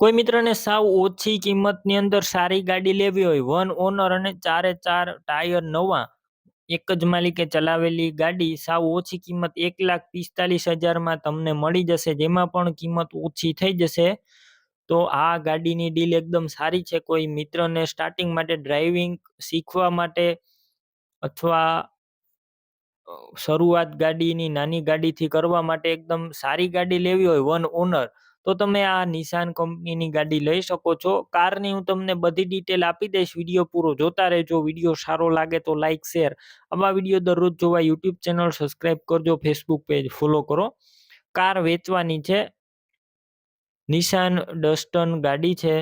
કોઈ મિત્રને સાવ ઓછી કિંમતની અંદર સારી ગાડી લેવી હોય, વન ઓનર અને ચારે ચાર ટાયર નવા, એક જ માલિકે ચલાવેલી ગાડી સાવ ઓછી કિંમત 1,45,000 તમને મળી જશે, જેમાં પણ કિંમત ઓછી થઈ જશે. તો આ ગાડીની ડીલ એકદમ સારી છે. કોઈ મિત્રને સ્ટાર્ટિંગ માટે ડ્રાઇવિંગ શીખવા માટે અથવા શરૂઆત ગાડીની નાની ગાડીથી કરવા માટે એકદમ સારી ગાડી લેવી હોય વન ઓનર, તો તમે આ નિશાન કંપનીની ગાડી લઈ શકો છો. કારની હું તમને બધી ડિટેલ આપી દઈશ. વિડીયો પૂરો જોતા રહેજો. વિડીયો સારો લાગે તો લાઈક શેર. આવા વિડીયો દરરોજ જોવા યુટ્યુબ ચેનલ સબસ્ક્રાઈબ કરજો, ફેસબુક પેજ ફોલો કરો. કાર વેચવાની છે. નિશાન ડસ્ટન ગાડી છે,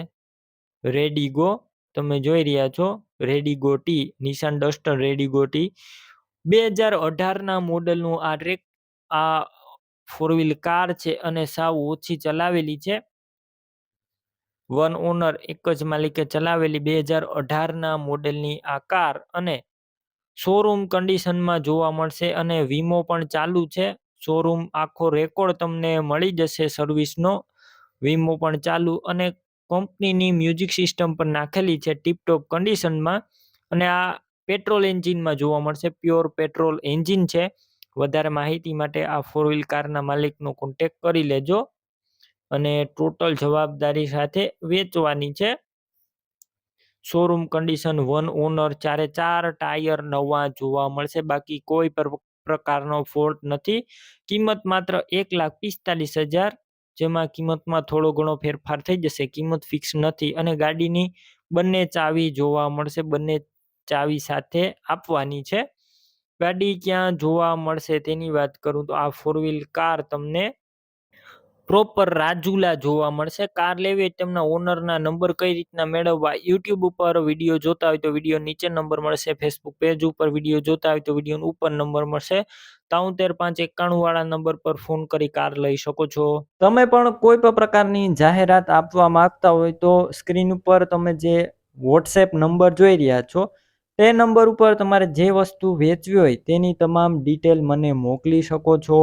રેડીગો. તમે જોઈ રહ્યા છો રેડીગો ટી, નિશાન ડસ્ટન રેડીગો ટી. 2018ના મોડલનું આ ફોર વ્હીલ કાર છે અને સાવ ઓછી ચલાવેલી છે. વન ઓનર, એક જ માલિકે ચલાવેલી 2018ના મોડેલની આ કાર અને શોરૂમ કન્ડિશનમાં જોવા મળશે અને વીમો પણ ચાલુ છે. શોરૂમ આખો રેકોર્ડ તમને મળી જશે સર્વિસનો, વીમો પણ ચાલુ અને કંપનીની મ્યુઝિક સિસ્ટમ પણ નાખેલી છે ટીપટોપ કન્ડિશનમાં. અને આ પેટ્રોલ એન્જિનમાં જોવા મળશે, પ્યોર પેટ્રોલ એન્જિન છે. વધારે માહિતી માટે આ ફોર વ્હીલ કારના માલિકનો કોન્ટેક્ટ કરી લેજો અને ટોટલ જવાબદારી સાથે વેચવાની છે. શોરૂમ કન્ડિશન, વન ઓનર, ચારે ચાર ટાયર નવા જોવા મળશે, બાકી કોઈ પ્રકારનો ફોલ્ટ નથી. કિંમત માત્ર 1,45,000, જેમાં કિંમતમાં થોડો ઘણો ફેરફાર થઈ જશે. કિંમત ફિક્સ નથી અને ગાડીની બંને ચાવી જોવા મળશે, બંને ચાવી સાથે આપવાની છે. ગાડી ક્યાં જોવા મળશે તેની વાત કરું તો આ ફોર વ્હીલ કાર તમને પ્રોપર રાજુલા જોવા મળશે. કાર લેવી તેમના ઓનરના નંબર કઈ રીતના મેળવવા, યુટ્યુબ ઉપર વિડીયો જોતા હોય તો વિડીયો નીચે નંબર મળશે, ફેસબુક પેજ ઉપર વિડીયો જોતા હોય તો વિડીયો ઉપર નંબર મળશે. 73,591 વાળા નંબર પર ફોન કરી કાર લઈ શકો છો. તમે પણ કોઈ પણ પ્રકારની જાહેરાત આપવા માંગતા હોય તો સ્ક્રીન ઉપર તમે જે વોટ્સએપ નંબર જોઈ રહ્યા છો તે નંબર ઉપર તમારે જે વસ્તુ વેચવી હોય તેની તમામ ડિટેલ મને મોકલી શકો છો.